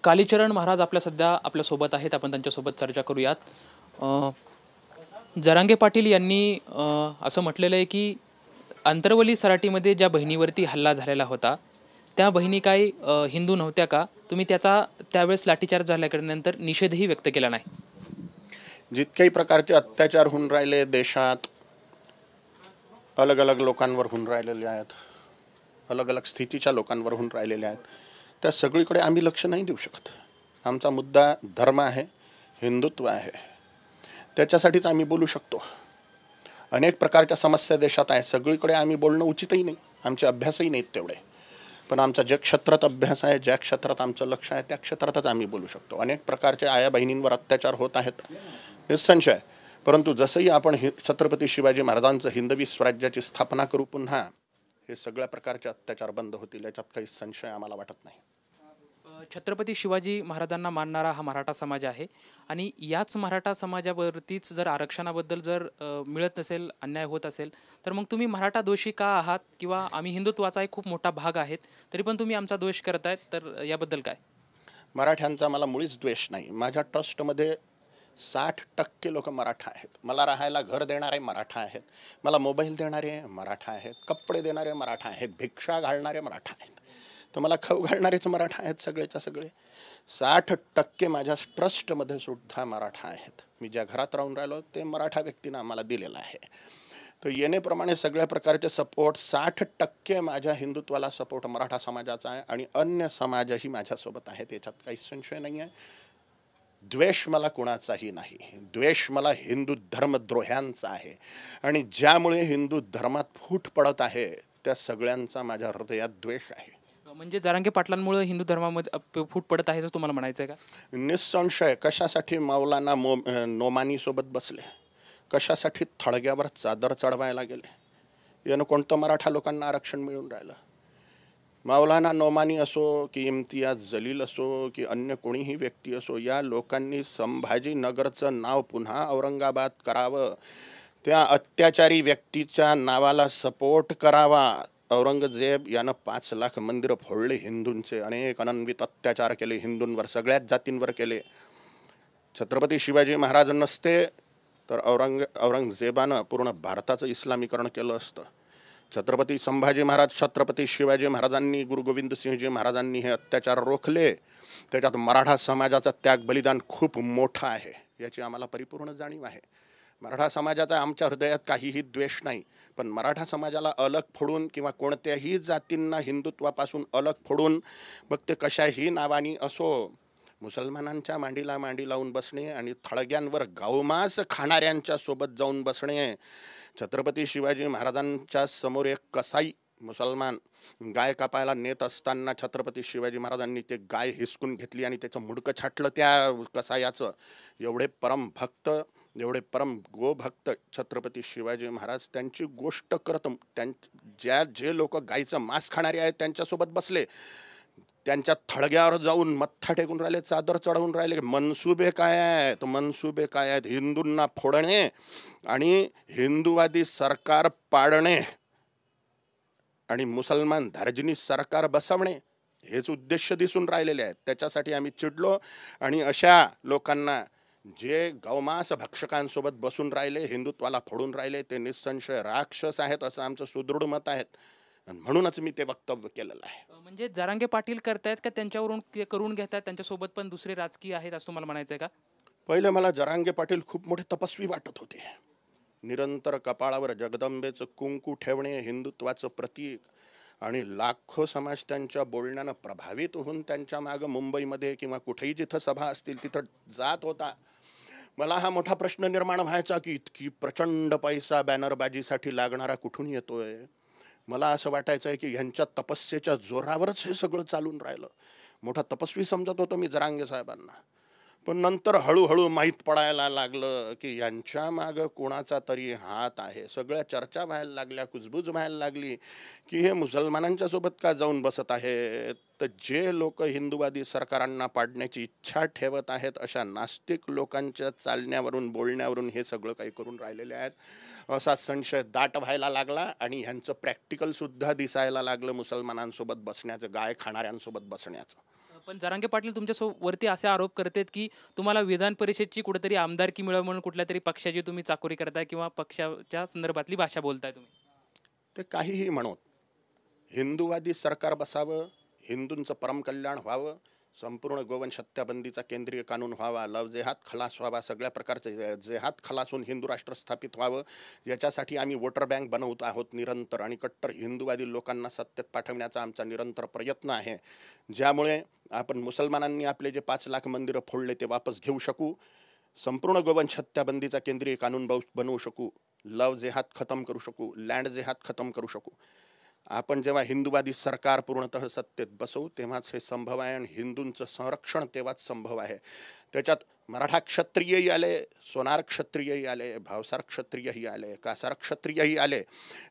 कालीचरण महाराज सध्या आपल्यासोबत आहेत. आपण त्यांच्यासोबत चर्चा करूयात. जरांगे पाटील यांनी असं म्हटलेलं आहे की अंतरवली सराटीमध्ये ज्या बहिणीवरती हल्ला झालेला होता त्या बहिणी काही हिंदू नव्हत्या का? तुम्ही त्याचा त्यावेळेस लाठीचार्ज झाल्यानंतर निषेधही व्यक्त केला नाही. जितक्याही प्रकारचे अत्याचार होऊन राहिले देशात, अलग अलग लोकांवर होऊन राहिलेले आहेत, अलग अलग स्थितीच्या लोकांवर होऊन राहिलेले आहेत, त्या सगळीकडे आम्ही लक्ष नाही देऊ शकत. आमचा मुद्दा धर्म आहे, हिंदुत्व आहे. त्याच्यासाठीच आम्ही बोलू शकतो. अनेक प्रकारच्या समस्या देशात आहे, सगळीकडे आम्ही बोलणं उचितही नाही, आमचे अभ्यासही नाहीत तेवढे. पण आमचा ज्या क्षेत्रात अभ्यास आहे, ज्या क्षेत्रात आमचं लक्ष आहे, त्या क्षेत्रातच आम्ही बोलू शकतो. अनेक प्रकारचे आया बहिणींवर अत्याचार होत आहेत निसंशय. परंतु जसंही आपण छत्रपती शिवाजी महाराजांचं हिंदवी स्वराज्याची स्थापना करू, पुन्हा हे सगळ्या प्रकारचे अत्याचार बंद होतील, याच्यात काही संशय आम्हाला वाटत नाही. छत्रपती शिवाजी महाराजांना मानणारा हा मराठा समाज आहे आणि याच मराठा समाजावरतीच जर आरक्षणाबद्दल जर मिळत नसेल, अन्याय होत असेल, तर मग तुम्ही मराठा दोषी का आहात? किंवा आम्ही हिंदुत्वाचा एक खूप मोठा भाग आहेत तरी पण तुम्ही आमचा दोष करतायत, तर याबद्दल काय? मराठ्यांचा मला मुळीच द्वेष नाही. माझ्या ट्रस्टमध्ये 60% लोक मराठा आहेत. मला राहायला घर देणारे मराठा आहेत, मला मोबाईल देणारे मराठा आहेत, कपडे देणारे मराठा आहेत, भिक्षा घालणारे मराठा आहेत, तर मला खाऊ घालणारेच मराठा आहेत. सगळेच्या सगळे 60% माझ्या ट्रस्टमध्ये सुद्धा मराठा आहेत. मी ज्या घरात राहून राहिलो ते मराठा व्यक्तीनं आम्हाला दिलेलं आहे. तर येणेप्रमाणे सगळ्या प्रकारचे सपोर्ट, 60% माझ्या हिंदुत्वाला सपोर्ट मराठा समाजाचा आहे आणि अन्य समाजही माझ्यासोबत आहेत, याच्यात काही संशय नाही आहे. द्वेष मला कुणाचाही नाही. द्वेष मला हिंदू धर्मद्रोह्यांचा आहे आणि ज्यामुळे हिंदू धर्मात फूट पडत आहे त्या सगळ्यांचा माझ्या हृदयात द्वेष आहे. म्हणजे जरांगे पाटलांमुळे हिंदू धर्मामध्ये फूट पडत आहे असं तुम्हाला म्हणायचं आहे का? निसंशय. कशासाठी मौलाना नोमानी सोबत बसले, कशासाठी थडग्यावर चादर चढवायला गेले, यानं कोणतं मराठा लोकांना आरक्षण मिळून राहिलं? मौलाना नोमानी असो की इम्तियाज जलील असो की अन्य कोणीही व्यक्ती असो, या लोकांनी संभाजीनगरचं नाव पुन्हा औरंगाबाद करावं, त्या अत्याचारी व्यक्तीच्या नावाला सपोर्ट करावा. औरंगजेब यानं 5 लाख मंदिरं फोडले हिंदूंचे, अनेक अनन्वित अत्याचार केले हिंदूंवर, सगळ्याच जातींवर केले. छत्रपती शिवाजी महाराज नसते तर औरंगजेबानं पूर्ण भारताचं इस्लामीकरण केलं असतं. छत्रपती संभाजी महाराज, छत्रपती शिवाजी महाराजांनी, गुरु गोविंद सिंहजी महाराजांनी हे अत्याचार रोखले. त्याच्यात मराठा समाजाचं त्याग बलिदान खूप मोठं आहे, याची आम्हाला परिपूर्ण जाणीव आहे. मराठा समाजाचा आमच्या हृदयात काहीही द्वेष नाही, पण मराठा समाजाला अलग फोडून किंवा कोणत्याही जातींना हिंदुत्वापासून अलग फोडून, मग ते कशाही नावानी असो, मुसलमानांच्या मांडीला मांडी लावून बसणे आणि थळग्यांवर गावमास खाणाऱ्यांच्या सोबत जाऊन बसणे. छत्रपती शिवाजी महाराजांच्या समोर एक कसाई मुसलमान गाय कापायला नेत असताना छत्रपती शिवाजी महाराजांनी ते गाय हिसकून घेतली आणि त्याचं मुडकं छाटलं त्या कसायाचं. एवढे परमभक्त, एवढे परम गोभक्त छत्रपती शिवाजी महाराज त्यांची गोष्ट करत, जे लोक गायचं मांस खाणारे आहेत त्यांच्यासोबत बसले, त्यांच्या थडग्यावर जाऊन मत्था टेकून राहिले, चादर चढवून राहिले. मनसुबे काय आहेत? मनसुबे काय आहेत? हिंदूंना फोडणे आणि हिंदूवादी सरकार पाडणे आणि मुसलमान धार्जिनी सरकार बसवणे, हेच उद्देश दिसून राहिलेले आहेत. त्याच्यासाठी आम्ही चिडलो आणि अशा लोकांना, जे गौमांस भक्षकांसोबत बसून राहिले, हिंदुत्वाला फोडून राहिले, ते निसंशय राक्षस आहेत असं आमचं सुदृढ मत आहे. म्हणूनच मी ते वक्तव्य केलेलं आहे. म्हणजे जरांगे पाटील करतायत का त्यांच्यावरून करून घेतात, त्यांच्यासोबत पण दुसरे राजकीय आहेत असं तुम्हाला म्हणायचं आहे का? पहिले मला जरांगे पाटील खूप मोठे तपस्वी वाटत होते. निरंतर कपाळावर जगदंबेचं कुंकू ठेवणे, हिंदुत्वाचं प्रतीक, आणि लाखो समाज त्यांच्या बोलण्यानं प्रभावित होऊन त्यांच्या मागं मुंबईमध्ये किंवा कुठेही जिथं सभा असतील तिथं जात होता. मला हा मोठा प्रश्न निर्माण व्हायचा की इतकी प्रचंड पैसा बॅनरबाजीसाठी लागणारा कुठून येतोय. मला असं वाटायचं आहे की ह्यांच्या तपस्येच्या जोरावरच हे सगळं चालून राहिलं. मोठा तपस्वी समजत होतो मी जरांगे साहेबांना, पण नंतर हळूहळू माहीत पडायला लागलं की यांच्या मागं कोणाचा तरी हात आहे. सगळ्या चर्चा व्हायला लागल्या, कुजबूज व्हायला लागली की हे मुसलमानांच्या सोबत का जाऊन बसत आहे. तर जे लोक हिंदुवादी सरकारांना पाडण्याची इच्छा ठेवत आहेत, अशा नास्तिक लोकांच्या चालण्यावरून, बोलण्यावरून हे सगळं काही करून राहिलेले आहेत, असा संशय दाट व्हायला लागला. आणि ह्यांचं प्रॅक्टिकल सुद्धा दिसायला लागलं, मुसलमानांसोबत बसण्याचं, गाय खाणाऱ्यांसोबत बसण्याचं. पण जरांगे पाटील वरती असे आरोप करतात, की तुम्हाला विधान परिषदची कुठेतरी आमदारकी मिळावी म्हणून कुठल्यातरी पक्षाची तुम्ही चाकोरी करताय किंवा पक्षाच्या संदर्भातली भाषा बोलताय तुम्ही. ते काहीही म्हणोत, हिंदूवादी सरकार बसावं, हिंदूंचं परमकल्याण व्हावं, संपूर्ण गोवंश हत्याबंदीचा केंद्रीय कानून व्हावा, लव जेहाद खलास व्हावा, सगळ्या प्रकारचे जेहाद खलास होऊन हिंदू राष्ट्र स्थापित व्हावं, याच्यासाठी आम्ही वोटर बँक बनवत आहोत निरंतर, आणि कट्टर हिंदूवादी लोकांना सत्तेत पाठवण्याचा आमचा निरंतर प्रयत्न आहे, ज्यामुळे आपण मुसलमानांनी आपले जे 5 लाख मंदिरं फोडले ते वापस घेऊ शकू, संपूर्ण गोवंश हत्याबंदीचा केंद्रीय कानून बनवू शकू, लव जेहाद खतम करू शकू, लँड जेहाद खतम करू शकू. आपण जेव्हा हिंदूवादी सरकार पूर्णतः सत्तेत बसवू तेव्हाच हे संभव आहे, आणि हिंदूंचं संरक्षण तेव्हाच संभव आहे. त्याच्यात मराठा क्षत्रियही आले, सोनार क्षत्रियही आले, भावसार क्षत्रियही आले, कासार क्षत्रियही आले.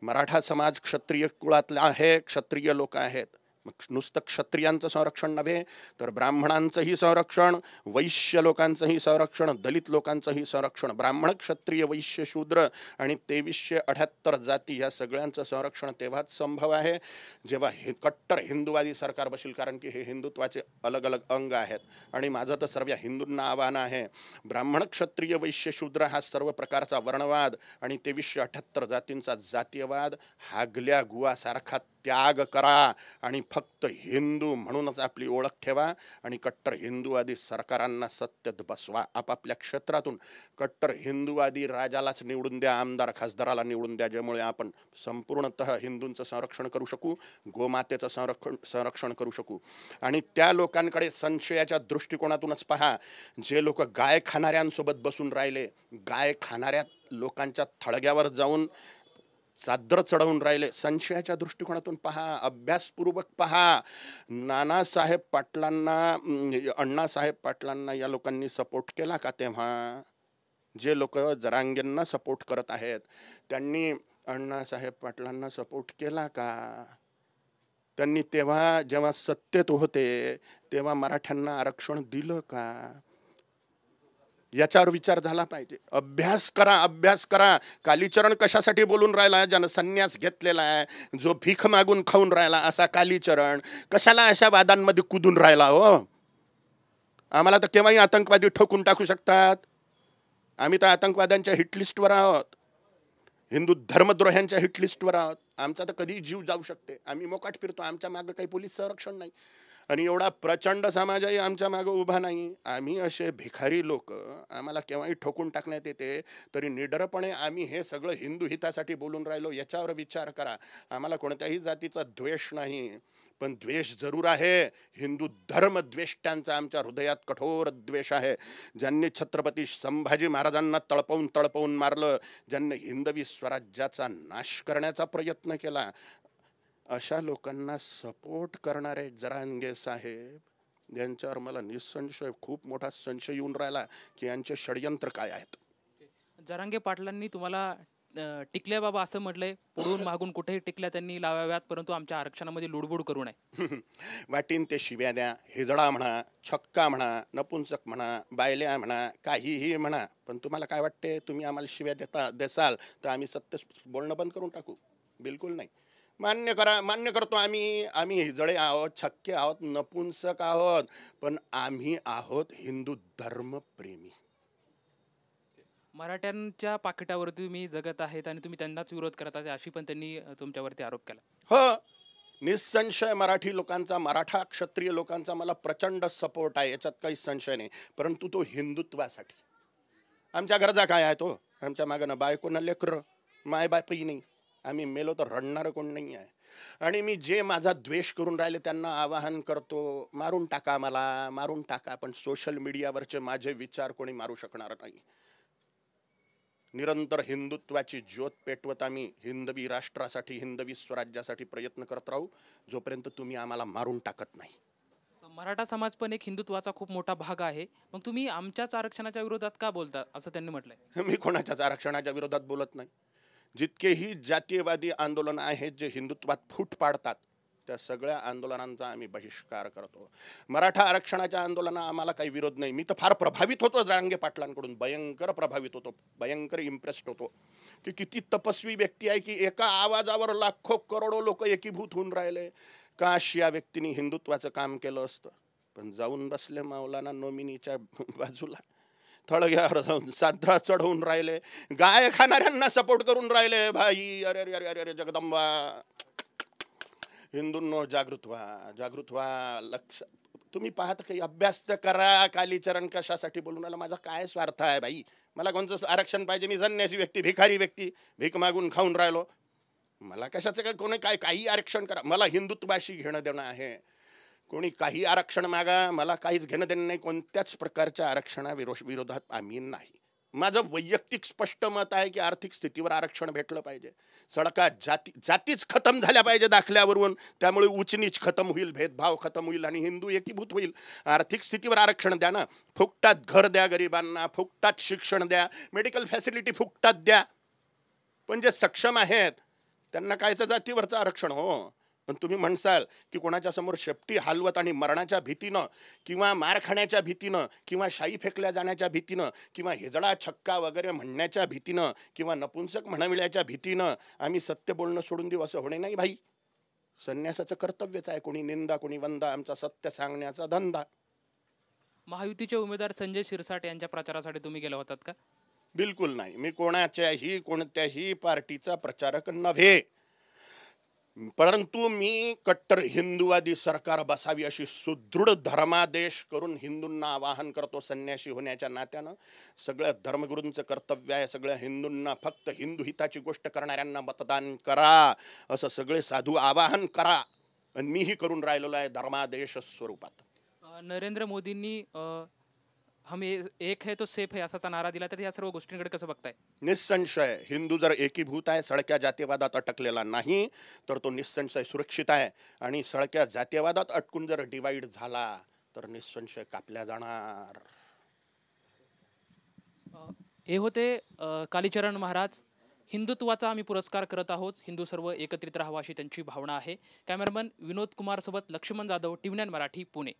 मराठा समाज क्षत्रिय कुळातला आहे, क्षत्रिय लोक आहेत. मग नुसतं क्षत्रियांचं संरक्षण नव्हे तर ब्राह्मणांचंही संरक्षण, वैश्य लोकांचंही संरक्षण, दलित लोकांचंही संरक्षण, ब्राह्मण क्षत्रिय वैश्य शूद्र आणि 2378 जाती या सगळ्यांचं संरक्षण तेव्हाच संभव आहे जेव्हा हे कट्टर हिंदूवादी सरकार बसेल. कारण की हे हिंदुत्वाचे अलग अलग अंग आहेत, आणि माझं तर सर्व हिंदूंना आव्हान आहे, ब्राह्मण क्षत्रिय वैश्य शूद्र हा सर्व प्रकारचा वर्णवाद आणि 2378 जातींचा जातीयवाद हागल्या गुवासारखा त्याग करा, आणि फक्त हिंदू म्हणूनच आपली ओळख ठेवा, आणि कट्टर हिंदूवादी सरकारांना सत्तेत बसवा. आपापल्या क्षेत्रातून कट्टर हिंदूवादी राजालाच निवडून द्या, आमदार खासदाराला निवडून द्या, ज्यामुळे आपण संपूर्णतः हिंदूंचं संरक्षण करू शकू, गोमातेचं संरक्षण करू शकू. आणि त्या लोकांकडे संशयाच्या दृष्टिकोनातूनच पहा, जे लोक गाय खाणाऱ्यांसोबत बसून राहिले, गाय खाणाऱ्या लोकांच्या थडग्यावर जाऊन चादर चढवून राहिले, संशयाच्या दृष्टिकोनातून पहा, अभ्यासपूर्वक पहा. नानासाहेब पाटलांना, अण्णासाहेब पाटलांना या लोकांनी सपोर्ट केला का? तेव्हा जे लोक जरांगेंना सपोर्ट करत आहेत त्यांनी अण्णासाहेब पाटलांना सपोर्ट केला का? त्यांनी तेव्हा जेव्हा सत्तेत होते तेव्हा मराठ्यांना आरक्षण दिलं का? याच्यावर विचार झाला पाहिजे. अभ्यास करा, अभ्यास करा. कालीचरण कशासाठी बोलून राहिला? ज्यानं संन्यास घेतलेला आहे, जो भीक मागून खाऊन राहिला असा कालीचरण कशाला अशा वादांमध्ये कुदून राहिला? हो, आम्हाला तर केव्हाही आतंकवादी ठोकून टाकू शकतात. आम्ही तर आतंकवाद्यांच्या हिटलिस्टवर आहोत, हिंदू धर्मद्रोह्यांच्या हिटलिस्टवर आहोत. आमचा तर कधी जीव जाऊ शकते. आम्ही मोकाट फिरतो, आमच्या मागं काही पोलीस संरक्षण नाही, आणि एवढा प्रचंड समाजही आमच्या मागं उभा नाही. आम्ही असे भिकारी लोक, आम्हाला केव्हाही ठोकून टाकण्यात येते, तरी निडरपणे आम्ही हे सगळं हिंदू हितासाठी बोलून राहिलो. याच्यावर विचार करा. आम्हाला कोणत्याही जातीचा द्वेष नाही, पण द्वेष जरूर आहे हिंदू धर्मद्वेष्ट्यांचा. आमच्या हृदयात कठोर द्वेष आहे. ज्यांनी छत्रपती संभाजी महाराजांना तळपवून तळपवून मारलं, ज्यांनी हिंदवी स्वराज्याचा नाश करण्याचा प्रयत्न केला, अशा लोकांना सपोर्ट करणारे जरांगे साहेब, यांच्यावर मला निसंशय खूप मोठा संशय येऊन राहिला की यांचे षडयंत्र काय आहेत. जरांगे पाटलांनी तुम्हाला टिकल्या बाबा असं म्हटलंय, पुढून मागून कुठेही टिकल्या त्यांनी लावाव्यात, परंतु आमच्या आरक्षणामध्ये लुडबुड करू नये. वाटीन ते शिव्या द्या, हिजडा म्हणा, छक्का म्हणा, नपुंसक म्हणा, बायल्या म्हणा, काहीही म्हणा, पण तुम्हाला काय वाटते, तुम्ही आम्हाला शिव्या देसाल तर आम्ही सत्य बोलणं बंद करून टाकू? बिलकुल नाही. मान्य करा, मान्य करतो, आम्ही हिजडे आहोत, छक्के आहोत, नपुंसक आहोत, पण आम्ही आहोत हिंदू धर्मप्रेमी. मराठ्यांच्या पाकिटावरती तुम्ही जगत आहेत आणि तुम्ही त्यांनाच विरोध करत आहात, अशी पण त्यांनी तुमच्यावरती आरोप केला. हो, निसंशय मराठी लोकांचा, मराठा क्षत्रिय लोकांचा मला प्रचंड सपोर्ट आहे, याच्यात काही संशय नाही, परंतु तो हिंदुत्वासाठी. आमच्या गरजा काय आहे? तो आमच्या मागं बायको ना लेकरं, माय बापही नाही, आम्ही मेलो तर रडणारं कोण नाही आहे. आणि मी जे माझा द्वेष करून राहिले त्यांना आवाहन करतो, मारून टाका, मला मारून टाका, पण सोशल मीडियावरचे माझे विचार कोणी मारू शकणार नाही. निरंतर हिंदुत्वाची ज्योत पेटवत आम्ही हिंदवी राष्ट्रासाठी, हिंदवी स्वराज्यासाठी प्रयत्न करत राहू, जोपर्यंत तुम्ही आम्हाला मारून टाकत नाही. मराठा समाज पण एक हिंदुत्वाचा खूप मोठा भाग आहे, मग तुम्ही आमच्याच आरक्षणाच्या विरोधात का बोलता असं त्यांनी म्हटलंय. मी कोणाच्याच आरक्षणाच्या विरोधात बोलत नाही. जितकेही जातीयवादी आंदोलन आहेत जे हिंदुत्वात फूट पाडतात, त्या सगळ्या आंदोलनांचा आम्ही बहिष्कार करतो. मराठा आरक्षणाच्या आंदोलना आम्हाला काही विरोध नाही. मी तर फार प्रभावित होतो जरांगे पाटलांकडून, भयंकर प्रभावित होतो, भयंकर इम्प्रेस्ड होतो की किती तपस्वी व्यक्ती आहे की एका आवाजावर लाखो करोडो लोक एकीभूत होऊन राहिले. काश या व्यक्तीने हिंदुत्वाचं काम केलं असतं. पण जाऊन बसले मौलाना नोमिनीच्या बाजूला, थळग्यावर जाऊन साधरा चढवून राहिले, गाय खाणाऱ्यांना सपोर्ट करून राहिले. भाई अरे अरे अरे अरे जगदंबा, हिंदूंनो जागृत व्हा, जागृत व्हा. लक्ष तुम्ही पाहत काही अभ्यास तर करा. कालीचरण कशासाठी बोलून राहिला? माझा काय स्वार्थ आहे भाई? मला कोणतं आरक्षण पाहिजे? मी संन्यासी व्यक्ती, भिकारी व्यक्ती, भीक मागून खाऊन राहिलो. मला कशाचं काय? कोणी काय काही आरक्षण करा, मला हिंदुत्वाशी घेणं देणं आहे. कोणी काही आरक्षण मागा, मला काहीच घेणं देणं नाही. कोणत्याच प्रकारच्या विरोधात आम्ही नाही. माझं वैयक्तिक स्पष्ट मत आहे की आर्थिक स्थितीवर आरक्षण भेटलं पाहिजे. सडका जातीच खतम झाल्या पाहिजे दाखल्यावरून. त्यामुळे उचनीच खतम होईल, भेदभाव खतम होईल आणि हिंदू एकीभूत होईल. आर्थिक स्थितीवर आरक्षण द्या ना. फुकटात घर द्या गरिबांना, फुकटात शिक्षण द्या, मेडिकल फॅसिलिटी फुकटात द्या. पण जे सक्षम आहेत त्यांना कायचं जातीवरचं आरक्षण हो. पण तुम्ही म्हणसाल की कोणाच्या समोर शेपटी हलवत आणि मरणाच्या भीतीनं किंवा मार खाण्याच्या भीतीनं किंवा शाई फेकल्या जाण्याच्या भीतीनं किंवा हेजडा छक्का वगैरे म्हणण्याच्या भीतीनं किंवा नपुंसक म्हणविल्याच्या भीतीनं आम्ही सत्य बोलणं सोडून देऊ असं होणे नाही भाई. संन्यासाचं कर्तव्यच आहे. कोणी निंदा कोणी वंदा, आमचा सत्य सांगण्याचा धंदा. महायुतीचे उमेदवार संजय शिरसाट यांच्या प्रचारासाठी तुम्ही गेला होतात का? बिलकुल नाही. मी कोणत्याही पार्टीचा प्रचारक नव्हे. परंतु मी कट्टर हिंदुवादी सरकार बसावी अशी सुदृढ धर्मादेश करून हिंदूंना आवाहन करतो. संन्यासी होण्याच्या नात्यानं सगळ्या धर्मगुरूंचं कर्तव्य आहे सगळ्या हिंदूंना फक्त हिंदू हिताची गोष्ट करणाऱ्यांना मतदान करा असं सगळे साधू आवाहन करा. आणि मीही करून राहिलेलो आहे धर्मादेश स्वरूपात. नरेंद्र मोदींनी हम एक है तो सेफ है असाचा नारा दिला, तर या सर्व गोष्टींकडे कसं बघताय? निसंशय हिंदू जर एकीभूत आहे, सळक्या जातीवादात अटकलेला नाही, तर तो निसंशय सुरक्षित आहे. आणि सळक्या जातीवादात अटकून जर डिवाइड झाला तर निसंशय कापल्या जाणार. हे होते कालीचरण महाराज. हिंदुत्वाचा आम्ही पुरस्कार करत आहोत. हिंदू सर्व एकत्रित राहावा अशी त्यांची भावना आहे. कॅमेरामन विनोद कुमार सोबत लक्ष्मण जाधव, TV9 मराठी, पुणे.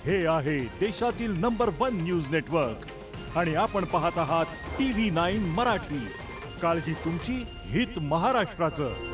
हे आहे देशातील नंबर 1 न्यूज नेटवर्क आणि आपण पाहत आहात TV9 मराठी. काळजी तुमची, हित महाराष्ट्राचं.